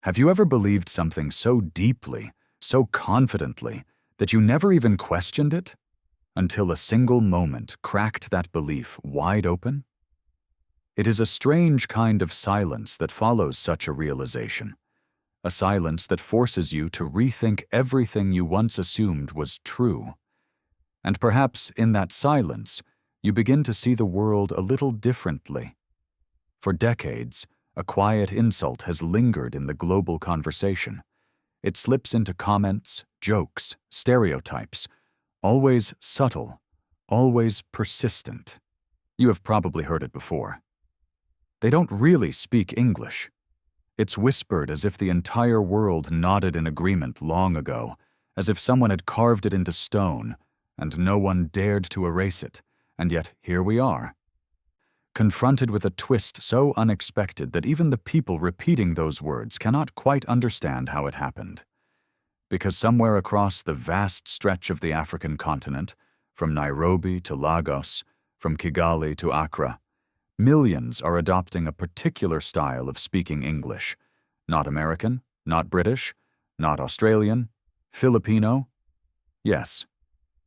Have you ever believed something so deeply, so confidently, that you never even questioned it? Until a single moment cracked that belief wide open? It is a strange kind of silence that follows such a realization. A silence that forces you to rethink everything you once assumed was true. And perhaps in that silence, you begin to see the world a little differently. For decades, a quiet insult has lingered in the global conversation. It slips into comments, jokes, stereotypes, always subtle, always persistent. You have probably heard it before. They don't really speak English. It's whispered as if the entire world nodded in agreement long ago, as if someone had carved it into stone, and no one dared to erase it, and yet here we are. Confronted with a twist so unexpected that even the people repeating those words cannot quite understand how it happened. Because somewhere across the vast stretch of the African continent, from Nairobi to Lagos, from Kigali to Accra, millions are adopting a particular style of speaking English. Not American, not British, not Australian, Filipino. Yes,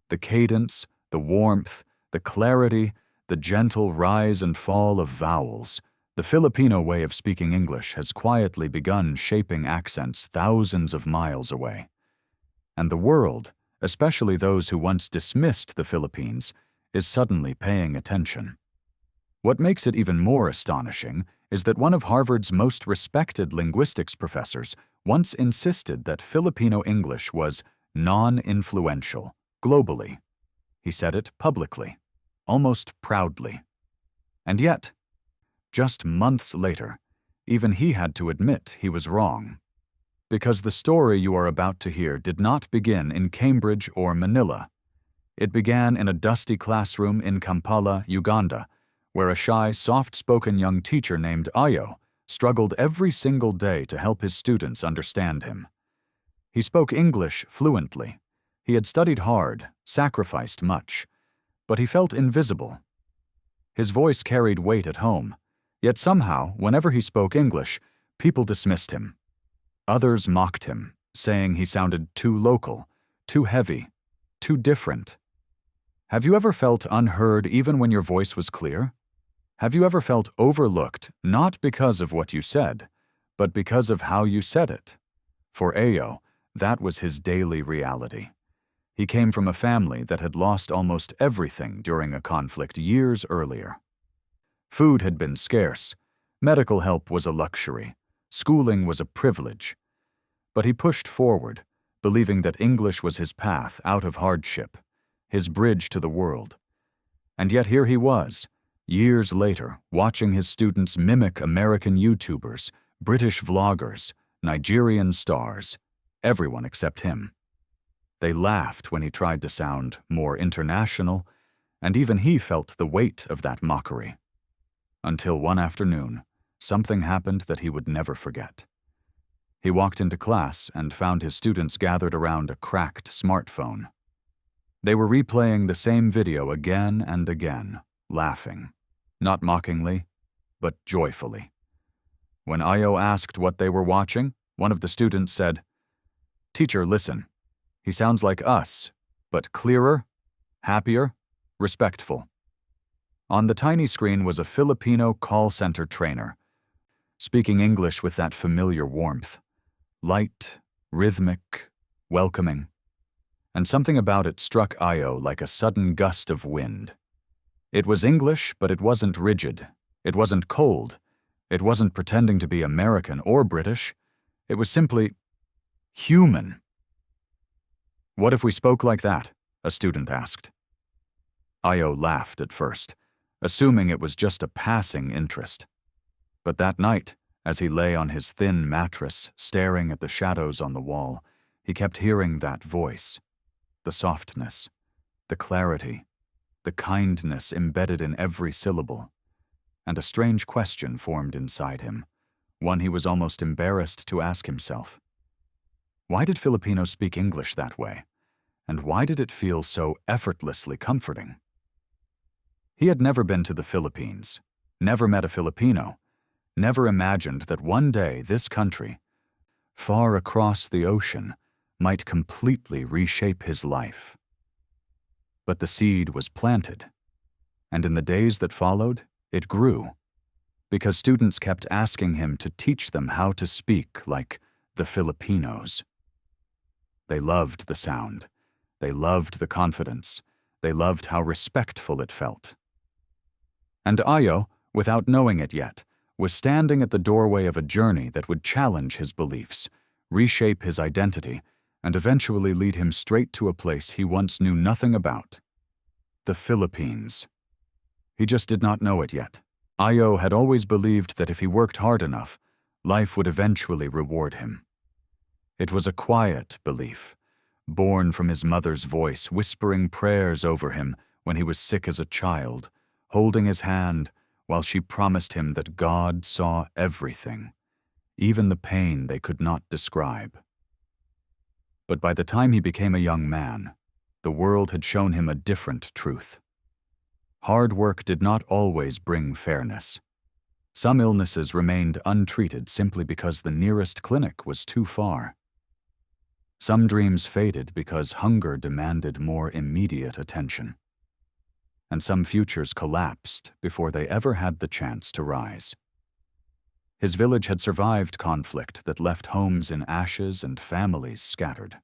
the cadence, the warmth, the clarity, the gentle rise and fall of vowels, the Filipino way of speaking English has quietly begun shaping accents thousands of miles away. And the world, especially those who once dismissed the Philippines, is suddenly paying attention. What makes it even more astonishing is that one of Harvard's most respected linguistics professors once insisted that Filipino English was non-influential, globally. He said it publicly, almost proudly. And yet, just months later, even he had to admit he was wrong. Because the story you are about to hear did not begin in Cambridge or Manila. It began in a dusty classroom in Kampala, Uganda, where a shy, soft-spoken young teacher named Ayo struggled every single day to help his students understand him. He spoke English fluently. He had studied hard, sacrificed much, but he felt invisible. His voice carried weight at home, yet somehow, whenever he spoke English, people dismissed him. Others mocked him, saying he sounded too local, too heavy, too different. Have you ever felt unheard even when your voice was clear? Have you ever felt overlooked not because of what you said, but because of how you said it? For Ayo, that was his daily reality. He came from a family that had lost almost everything during a conflict years earlier. Food had been scarce, medical help was a luxury, schooling was a privilege. But he pushed forward, believing that English was his path out of hardship, his bridge to the world. And yet here he was, years later, watching his students mimic American YouTubers, British vloggers, Nigerian stars, everyone except him. They laughed when he tried to sound more international, and even he felt the weight of that mockery. Until one afternoon, something happened that he would never forget. He walked into class and found his students gathered around a cracked smartphone. They were replaying the same video again and again, laughing, not mockingly, but joyfully. When Ayo asked what they were watching, one of the students said, "Teacher, listen. He sounds like us, but clearer, happier, respectful." On the tiny screen was a Filipino call center trainer, speaking English with that familiar warmth, light, rhythmic, welcoming. And something about it struck Ayo like a sudden gust of wind. It was English, but it wasn't rigid. It wasn't cold. It wasn't pretending to be American or British. It was simply human. "What if we spoke like that?" a student asked. Ayo laughed at first, assuming it was just a passing interest. But that night, as he lay on his thin mattress, staring at the shadows on the wall, he kept hearing that voice, the softness, the clarity, the kindness embedded in every syllable. And a strange question formed inside him, one he was almost embarrassed to ask himself. Why did Filipinos speak English that way? And why did it feel so effortlessly comforting? He had never been to the Philippines, never met a Filipino, never imagined that one day this country, far across the ocean, might completely reshape his life. But the seed was planted, and in the days that followed, it grew, because students kept asking him to teach them how to speak like the Filipinos. They loved the sound. They loved the confidence. They loved how respectful it felt. And Ayo, without knowing it yet, was standing at the doorway of a journey that would challenge his beliefs, reshape his identity, and eventually lead him straight to a place he once knew nothing about: the Philippines. He just did not know it yet. Ayo had always believed that if he worked hard enough, life would eventually reward him. It was a quiet belief, born from his mother's voice whispering prayers over him when he was sick as a child, holding his hand while she promised him that God saw everything, even the pain they could not describe. But by the time he became a young man, the world had shown him a different truth. Hard work did not always bring fairness. Some illnesses remained untreated simply because the nearest clinic was too far. Some dreams faded because hunger demanded more immediate attention. And some futures collapsed before they ever had the chance to rise. His village had survived conflict that left homes in ashes and families scattered.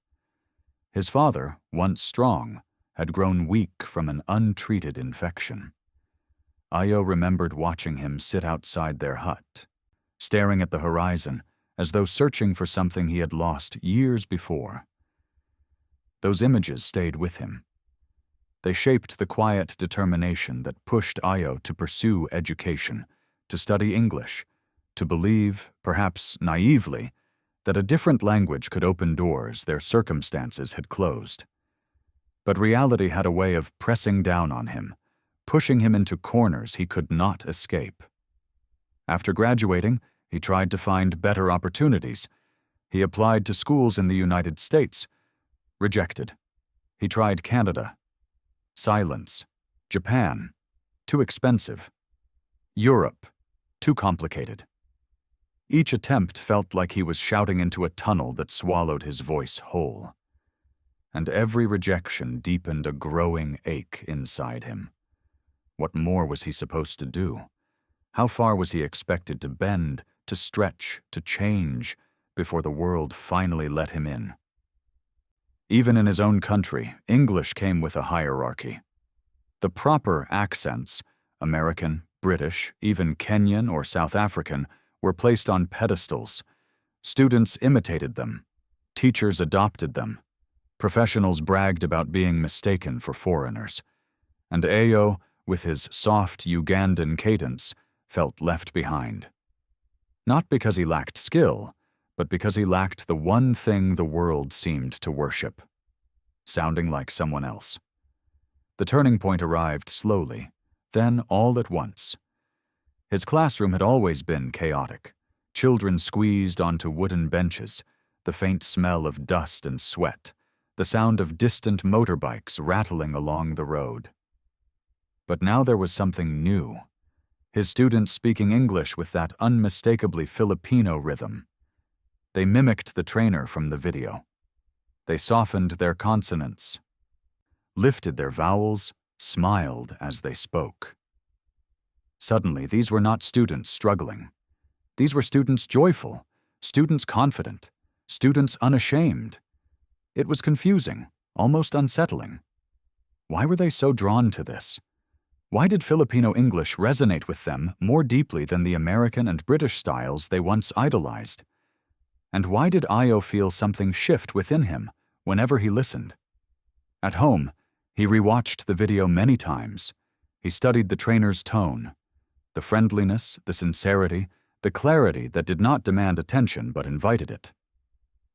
His father, once strong, had grown weak from an untreated infection. Ayo remembered watching him sit outside their hut, staring at the horizon as though searching for something he had lost years before. Those images stayed with him. They shaped the quiet determination that pushed Ayo to pursue education, to study English, to believe, perhaps naively, that a different language could open doors their circumstances had closed. But reality had a way of pressing down on him, pushing him into corners he could not escape. After graduating, he tried to find better opportunities. He applied to schools in the United States. Rejected. He tried Canada. Silence. Japan. Too expensive. Europe. Too complicated. Each attempt felt like he was shouting into a tunnel that swallowed his voice whole. And every rejection deepened a growing ache inside him. What more was he supposed to do? How far was he expected to bend, to stretch, to change, before the world finally let him in? Even in his own country, English came with a hierarchy. The proper accents, American, British, even Kenyan or South African, were placed on pedestals. Students imitated them. Teachers adopted them. Professionals bragged about being mistaken for foreigners. And Ayo, with his soft Ugandan cadence, felt left behind. Not because he lacked skill, but because he lacked the one thing the world seemed to worship: sounding like someone else. The turning point arrived slowly, then all at once. His classroom had always been chaotic. Children squeezed onto wooden benches, the faint smell of dust and sweat, the sound of distant motorbikes rattling along the road. But now there was something new. His students speaking English with that unmistakably Filipino rhythm. They mimicked the trainer from the video. They softened their consonants, lifted their vowels, smiled as they spoke. Suddenly, these were not students struggling. These were students joyful, students confident, students unashamed. It was confusing, almost unsettling. Why were they so drawn to this? Why did Filipino English resonate with them more deeply than the American and British styles they once idolized? And why did Ayo feel something shift within him whenever he listened? At home, he rewatched the video many times. He studied the trainer's tone, the friendliness, the sincerity, the clarity that did not demand attention but invited it.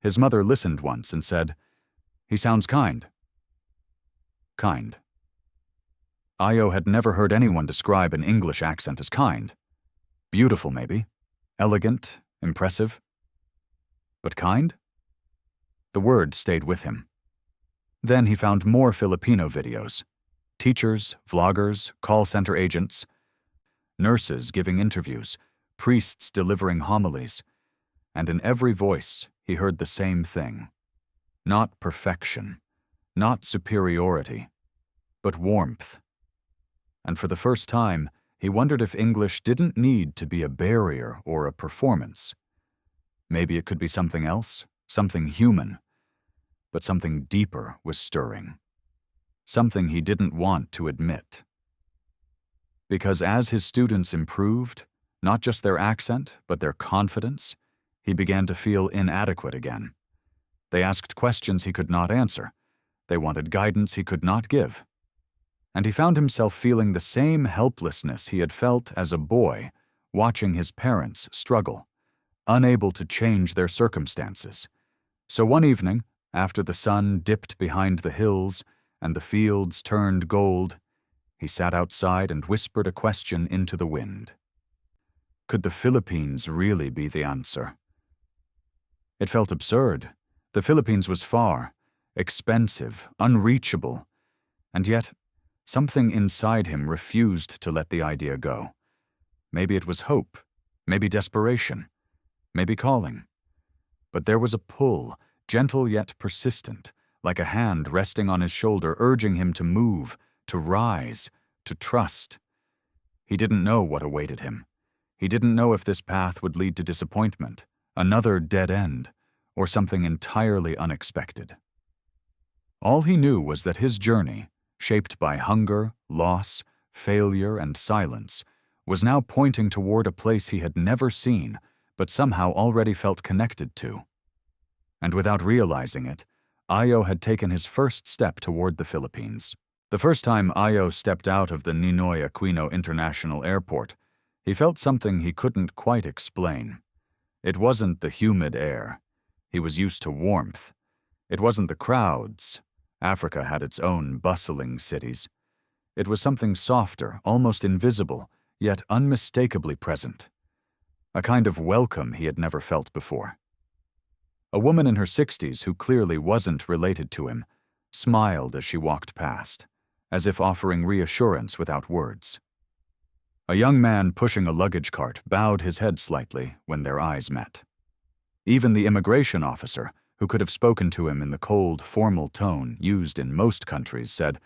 His mother listened once and said, "He sounds kind." Kind. Ayo had never heard anyone describe an English accent as kind. Beautiful, maybe. Elegant, impressive. But kind? The word stayed with him. Then he found more Filipino videos. Teachers, vloggers, call center agents, nurses giving interviews, priests delivering homilies. And in every voice, he heard the same thing. Not perfection, not superiority, but warmth. And for the first time, he wondered if English didn't need to be a barrier or a performance. Maybe it could be something else, something human. But something deeper was stirring. Something he didn't want to admit. Because as his students improved, not just their accent, but their confidence, he began to feel inadequate again. They asked questions he could not answer. They wanted guidance he could not give. And he found himself feeling the same helplessness he had felt as a boy, watching his parents struggle, unable to change their circumstances. So one evening, after the sun dipped behind the hills and the fields turned gold, he sat outside and whispered a question into the wind. Could the Philippines really be the answer? It felt absurd. The Philippines was far, expensive, unreachable, and yet something inside him refused to let the idea go. Maybe it was hope, maybe desperation, maybe calling. But there was a pull, gentle yet persistent, like a hand resting on his shoulder, urging him to move, to rise, to trust. He didn't know what awaited him. He didn't know if this path would lead to disappointment, another dead end, or something entirely unexpected. All he knew was that his journey, shaped by hunger, loss, failure, and silence, was now pointing toward a place he had never seen, but somehow already felt connected to. And without realizing it, Ayo had taken his first step toward the Philippines. The first time Ayo stepped out of the Ninoy Aquino International Airport, he felt something he couldn't quite explain. It wasn't the humid air. He was used to warmth. It wasn't the crowds. Africa had its own bustling cities. It was something softer, almost invisible, yet unmistakably present. A kind of welcome he had never felt before. A woman in her 60s who clearly wasn't related to him smiled as she walked past, as if offering reassurance without words. A young man pushing a luggage cart bowed his head slightly when their eyes met. Even the immigration officer, who could have spoken to him in the cold, formal tone used in most countries, said,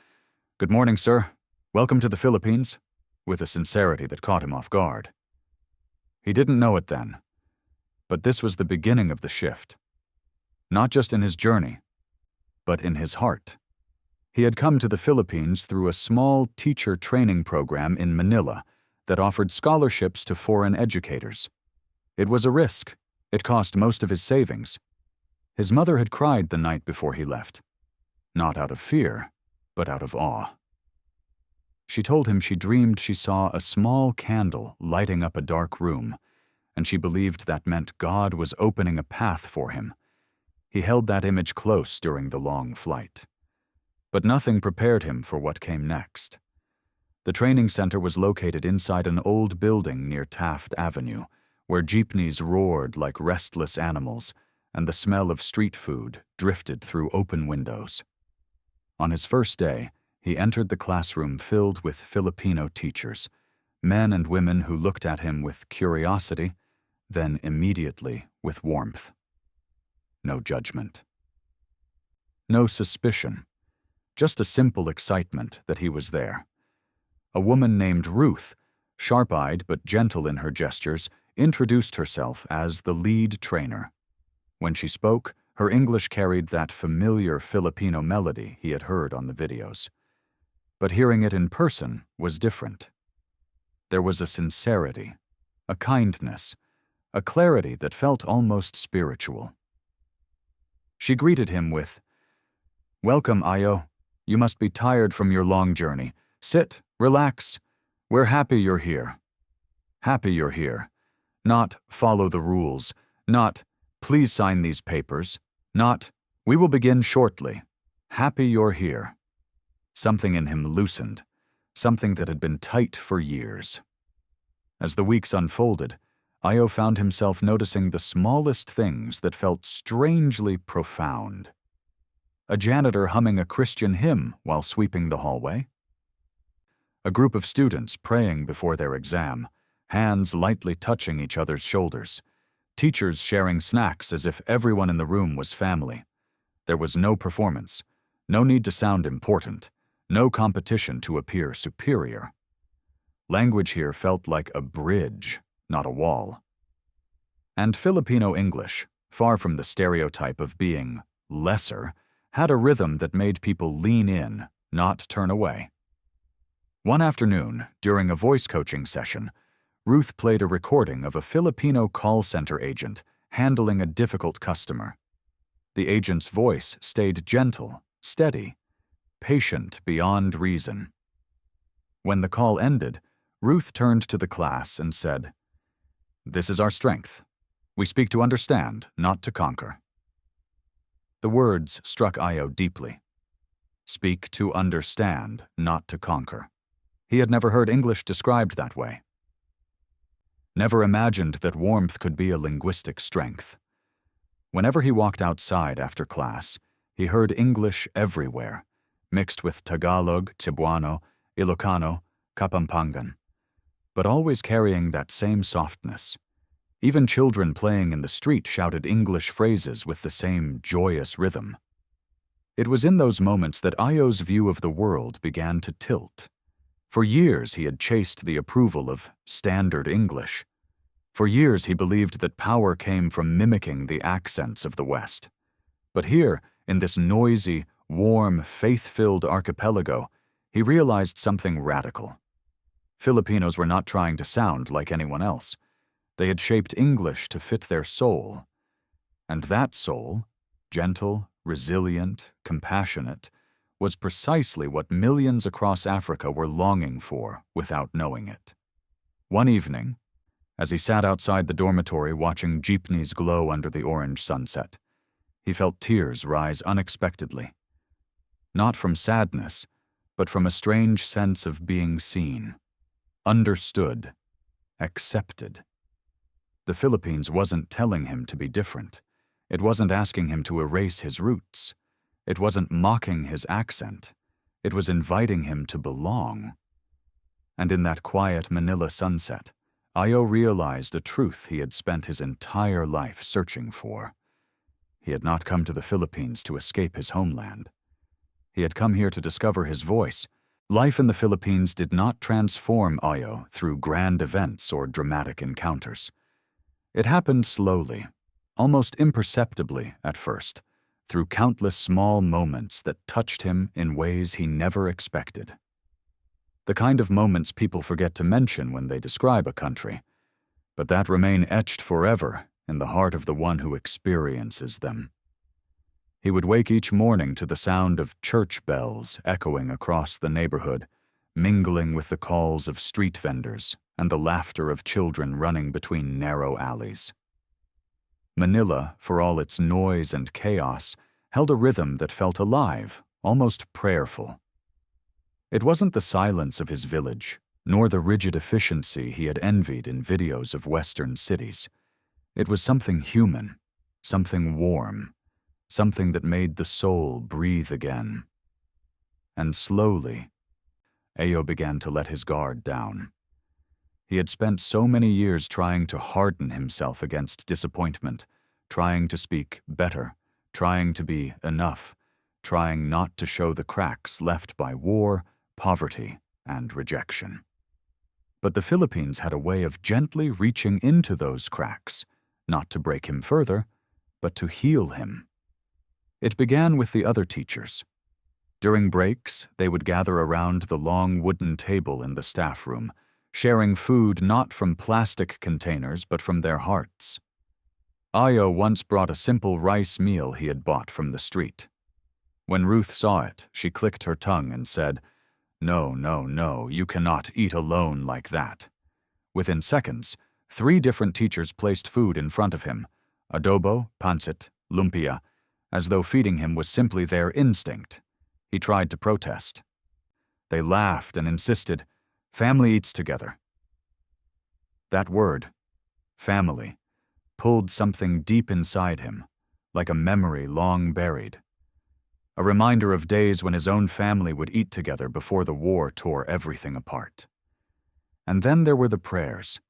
"Good morning, sir. Welcome to the Philippines," with a sincerity that caught him off guard. He didn't know it then, but this was the beginning of the shift. Not just in his journey, but in his heart. He had come to the Philippines through a small teacher training program in Manila that offered scholarships to foreign educators. It was a risk. It cost most of his savings. His mother had cried the night before he left, not out of fear, but out of awe. She told him she dreamed she saw a small candle lighting up a dark room, and she believed that meant God was opening a path for him. He held that image close during the long flight. But nothing prepared him for what came next. The training center was located inside an old building near Taft Avenue, where jeepneys roared like restless animals, and the smell of street food drifted through open windows. On his first day, he entered the classroom filled with Filipino teachers, men and women who looked at him with curiosity, then immediately with warmth. No judgment. No suspicion. Just a simple excitement that he was there. A woman named Ruth, sharp-eyed but gentle in her gestures, introduced herself as the lead trainer. When she spoke, her English carried that familiar Filipino melody he had heard on the videos. But hearing it in person was different. There was a sincerity, a kindness, a clarity that felt almost spiritual. She greeted him with, "Welcome, Ayo. You must be tired from your long journey. Sit, relax. We're happy you're here." Happy you're here. Not follow the rules. Not please sign these papers. Not we will begin shortly. Happy you're here. Something in him loosened. Something that had been tight for years. As the weeks unfolded, Ayo found himself noticing the smallest things that felt strangely profound. A janitor humming a Christian hymn while sweeping the hallway. A group of students praying before their exam, hands lightly touching each other's shoulders, Teachers sharing snacks as if everyone in the room was family. There was no performance, no need to sound important, no competition to appear superior. Language here felt like a bridge, not a wall. And Filipino English, far from the stereotype of being lesser, had a rhythm that made people lean in, not turn away. One afternoon, during a voice coaching session, Ruth played a recording of a Filipino call center agent handling a difficult customer. The agent's voice stayed gentle, steady, patient beyond reason. When the call ended, Ruth turned to the class and said, "This is our strength. We speak to understand, not to conquer." The words struck Ayo deeply. Speak to understand, not to conquer. He had never heard English described that way. Never imagined that warmth could be a linguistic strength. Whenever he walked outside after class, he heard English everywhere, mixed with Tagalog, Cebuano, Ilocano, Kapampangan, but always carrying that same softness. Even children playing in the street shouted English phrases with the same joyous rhythm. It was in those moments that Ayo's view of the world began to tilt. For years he had chased the approval of standard English. For years he believed that power came from mimicking the accents of the West. But here, in this noisy, warm, faith-filled archipelago, he realized something radical. Filipinos were not trying to sound like anyone else. They had shaped English to fit their soul. And that soul, gentle, resilient, compassionate, was precisely what millions across Africa were longing for without knowing it. One evening, as he sat outside the dormitory watching jeepneys glow under the orange sunset, he felt tears rise unexpectedly. Not from sadness, but from a strange sense of being seen, understood, accepted. The Philippines wasn't telling him to be different. It wasn't asking him to erase his roots. It wasn't mocking his accent. It was inviting him to belong. And in that quiet Manila sunset, Ayo realized a truth he had spent his entire life searching for. He had not come to the Philippines to escape his homeland. He had come here to discover his voice. Life in the Philippines did not transform Ayo through grand events or dramatic encounters. It happened slowly, almost imperceptibly at first, through countless small moments that touched him in ways he never expected. The kind of moments people forget to mention when they describe a country, but that remain etched forever in the heart of the one who experiences them. He would wake each morning to the sound of church bells echoing across the neighborhood, mingling with the calls of street vendors and the laughter of children running between narrow alleys. Manila, for all its noise and chaos, held a rhythm that felt alive, almost prayerful. It wasn't the silence of his village, nor the rigid efficiency he had envied in videos of Western cities. It was something human, something warm, something that made the soul breathe again. And slowly, Ayo began to let his guard down. He had spent so many years trying to harden himself against disappointment, trying to speak better, trying to be enough, trying not to show the cracks left by war, poverty, and rejection. But the Philippines had a way of gently reaching into those cracks, not to break him further, but to heal him. It began with the other teachers. During breaks, they would gather around the long wooden table in the staff room, sharing food not from plastic containers but from their hearts. Ayo once brought a simple rice meal he had bought from the street. When Ruth saw it, she clicked her tongue and said, "No, no, no, you cannot eat alone like that." Within seconds, 3 different teachers placed food in front of him, adobo, pancit, lumpia, as though feeding him was simply their instinct. He tried to protest. They laughed and insisted, "Family eats together." That word, family, pulled something deep inside him, like a memory long buried. A reminder of days when his own family would eat together before the war tore everything apart. And then there were the prayers.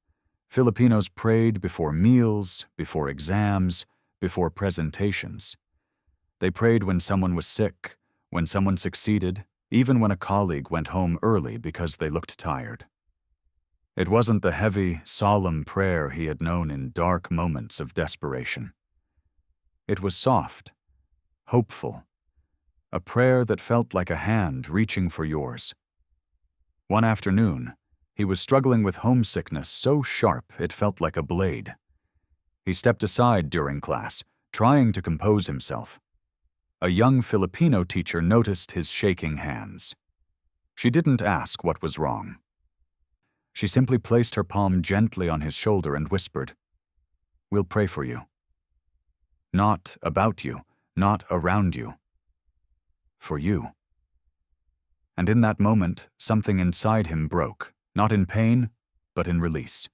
Filipinos prayed before meals, before exams, before presentations. They prayed when someone was sick, when someone succeeded, even when a colleague went home early because they looked tired. It wasn't the heavy, solemn prayer he had known in dark moments of desperation. It was soft, hopeful, a prayer that felt like a hand reaching for yours. One afternoon, he was struggling with homesickness so sharp it felt like a blade. He stepped aside during class, trying to compose himself. A young Filipino teacher noticed his shaking hands. She didn't ask what was wrong. She simply placed her palm gently on his shoulder and whispered, "We'll pray for you." Not about you, not around you. For you. And in that moment, something inside him broke, not in pain, but in release.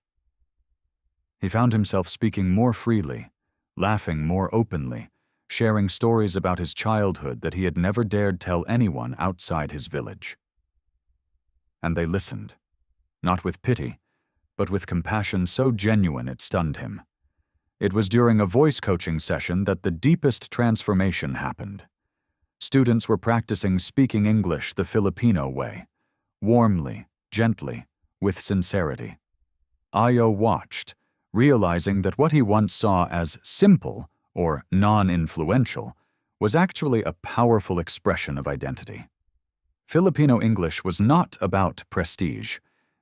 He found himself speaking more freely, laughing more openly, sharing stories about his childhood that he had never dared tell anyone outside his village. And they listened, not with pity, but with compassion so genuine it stunned him. It was during a voice coaching session that the deepest transformation happened. Students were practicing speaking English the Filipino way, warmly, gently, with sincerity. Ayo watched, realizing that what he once saw as simple or non-influential was actually a powerful expression of identity. Filipino English was not about prestige,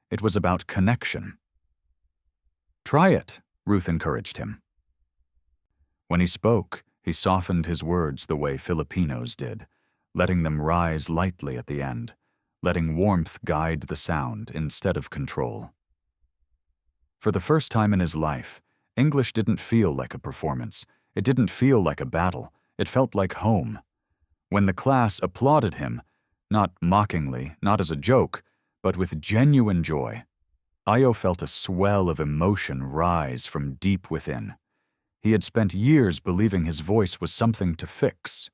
it was about connection. "Try it," Ruth encouraged him. When he spoke, he softened his words the way Filipinos did, letting them rise lightly at the end, letting warmth guide the sound instead of control. For the first time in his life, English didn't feel like a performance. It didn't feel like a battle. It felt like home. When the class applauded him, not mockingly, not as a joke, but with genuine joy, Ayo felt a swell of emotion rise from deep within. He had spent years believing his voice was something to fix,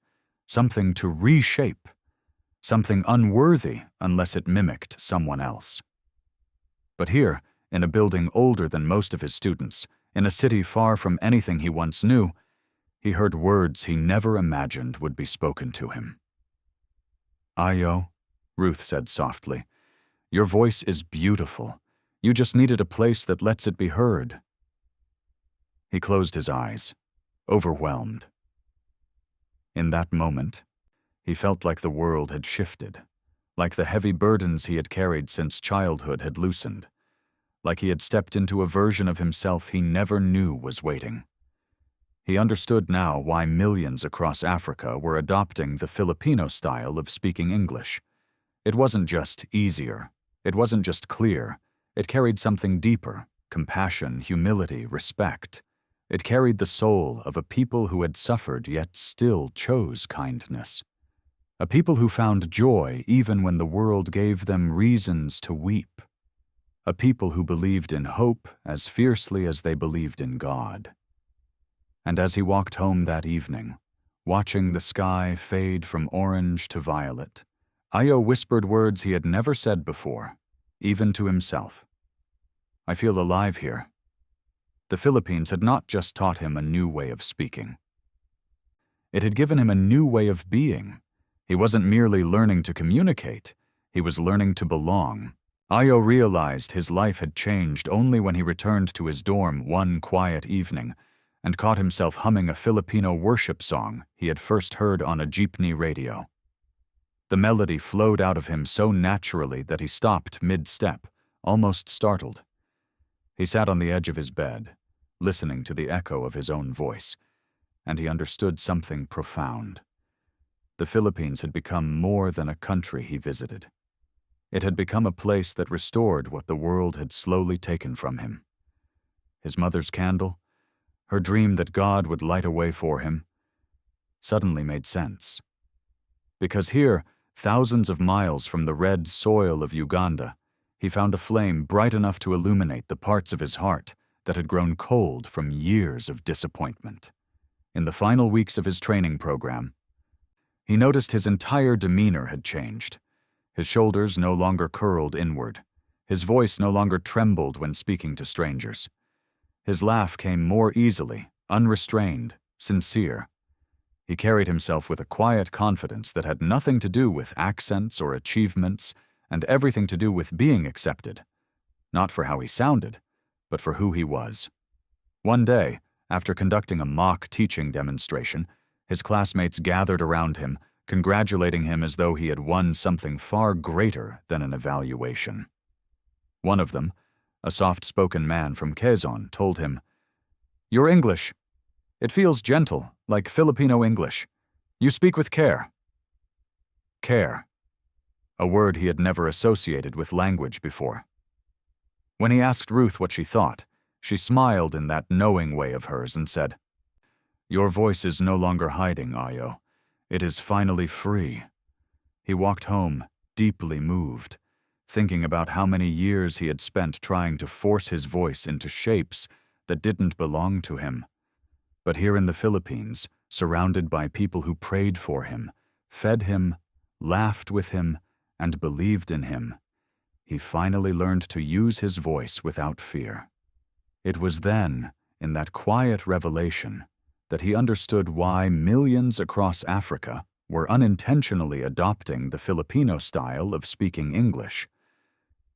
something to reshape, something unworthy unless it mimicked someone else. But here, in a building older than most of his students, in a city far from anything he once knew, he heard words he never imagined would be spoken to him. "Ayo," Ruth said softly, "your voice is beautiful. You just needed a place that lets it be heard." He closed his eyes, overwhelmed. In that moment, he felt like the world had shifted, like the heavy burdens he had carried since childhood had loosened, like he had stepped into a version of himself he never knew was waiting. He understood now why millions across Africa were adopting the Filipino style of speaking English. It wasn't just easier. It wasn't just clear. It carried something deeper: compassion, humility, respect. It carried the soul of a people who had suffered yet still chose kindness. A people who found joy even when the world gave them reasons to weep. A people who believed in hope as fiercely as they believed in God. And as he walked home that evening, watching the sky fade from orange to violet, Ayo whispered words he had never said before, even to himself. "I feel alive here." The Philippines had not just taught him a new way of speaking. It had given him a new way of being. He wasn't merely learning to communicate, he was learning to belong. Ayo realized his life had changed only when he returned to his dorm one quiet evening and caught himself humming a Filipino worship song he had first heard on a jeepney radio. The melody flowed out of him so naturally that he stopped mid-step, almost startled. He sat on the edge of his bed, listening to the echo of his own voice, and he understood something profound. The Philippines had become more than a country he visited. It had become a place that restored what the world had slowly taken from him. His mother's candle, her dream that God would light a way for him, suddenly made sense. Because here, thousands of miles from the red soil of Uganda, he found a flame bright enough to illuminate the parts of his heart that had grown cold from years of disappointment. In the final weeks of his training program, he noticed his entire demeanor had changed. His shoulders no longer curled inward. His voice no longer trembled when speaking to strangers. His laugh came more easily, unrestrained, sincere. He carried himself with a quiet confidence that had nothing to do with accents or achievements and everything to do with being accepted, not for how he sounded, but for who he was. One day, after conducting a mock teaching demonstration, his classmates gathered around him, congratulating him as though he had won something far greater than an evaluation. One of them, a soft-spoken man from Quezon, told him, "Your English. It feels gentle, like Filipino English. You speak with care." Care. A word he had never associated with language before. When he asked Ruth what she thought, she smiled in that knowing way of hers and said, "Your voice is no longer hiding, Ayo. It is finally free." He walked home, deeply moved, thinking about how many years he had spent trying to force his voice into shapes that didn't belong to him. But here in the Philippines, surrounded by people who prayed for him, fed him, laughed with him, and believed in him, he finally learned to use his voice without fear. It was then, in that quiet revelation, that he understood why millions across Africa were unintentionally adopting the Filipino style of speaking English.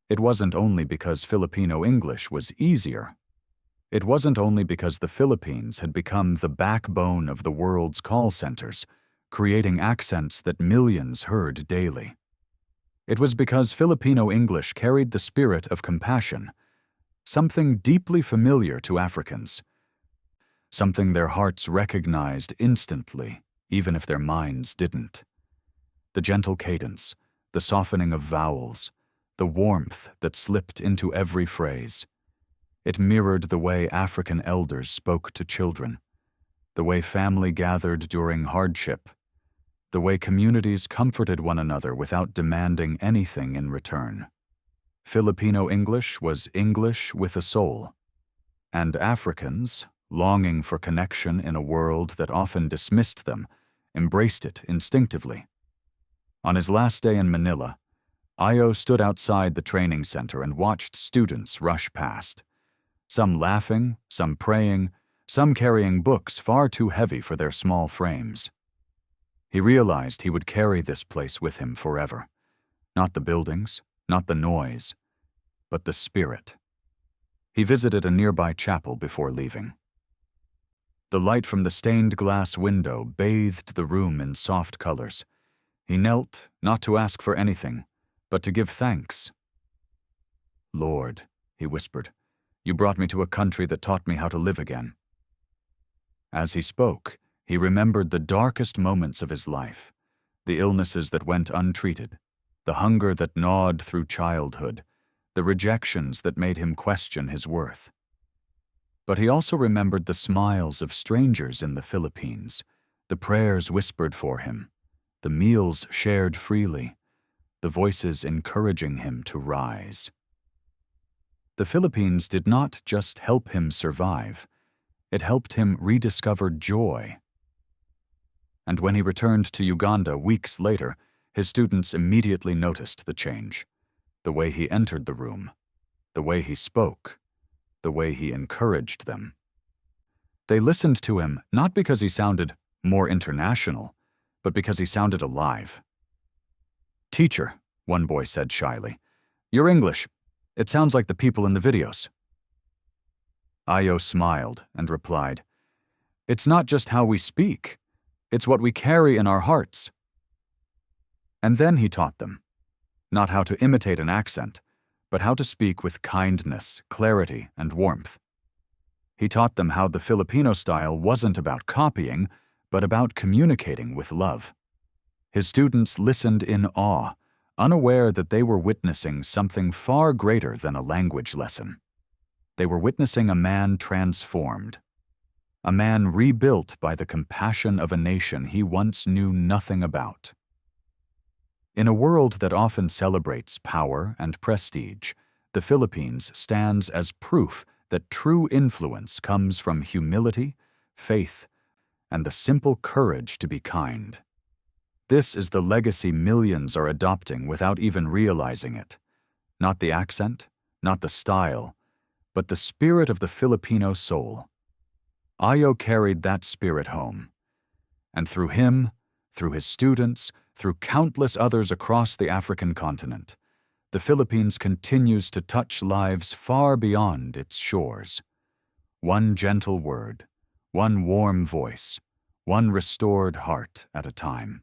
It wasn't only because Filipino English was easier. It wasn't only because the Philippines had become the backbone of the world's call centers, creating accents that millions heard daily. It was because Filipino English carried the spirit of compassion, something deeply familiar to Africans, something their hearts recognized instantly, even if their minds didn't. The gentle cadence, the softening of vowels, the warmth that slipped into every phrase. It mirrored the way African elders spoke to children, the way family gathered during hardship, the way communities comforted one another without demanding anything in return. Filipino English was English with a soul, and Africans, longing for connection in a world that often dismissed them, embraced it instinctively. On his last day in Manila, Ayo stood outside the training center and watched students rush past. Some laughing, some praying, some carrying books far too heavy for their small frames. He realized he would carry this place with him forever. Not the buildings, not the noise, but the spirit. He visited a nearby chapel before leaving. The light from the stained glass window bathed the room in soft colors. He knelt, not to ask for anything, but to give thanks. "Lord," he whispered, "you brought me to a country that taught me how to live again." As he spoke, he remembered the darkest moments of his life, the illnesses that went untreated, the hunger that gnawed through childhood, the rejections that made him question his worth. But he also remembered the smiles of strangers in the Philippines, the prayers whispered for him, the meals shared freely, the voices encouraging him to rise. The Philippines did not just help him survive, it helped him rediscover joy. And when he returned to Uganda weeks later, his students immediately noticed the change. The way he entered the room, the way he spoke, the way he encouraged them. They listened to him not because he sounded more international, but because he sounded alive. "Teacher," one boy said shyly, "your English, it sounds like the people in the videos." Ayo smiled and replied, "It's not just how we speak, it's what we carry in our hearts." And then he taught them, not how to imitate an accent, but how to speak with kindness, clarity, and warmth. He taught them how the Filipino style wasn't about copying, but about communicating with love. His students listened in awe, unaware that they were witnessing something far greater than a language lesson. They were witnessing a man transformed, a man rebuilt by the compassion of a nation he once knew nothing about. In a world that often celebrates power and prestige, the Philippines stands as proof that true influence comes from humility, faith, and the simple courage to be kind. This is the legacy millions are adopting without even realizing it. Not the accent, not the style, but the spirit of the Filipino soul. Ayo carried that spirit home. And through him, through his students, through countless others across the African continent, the Philippines continues to touch lives far beyond its shores. One gentle word, one warm voice, one restored heart at a time.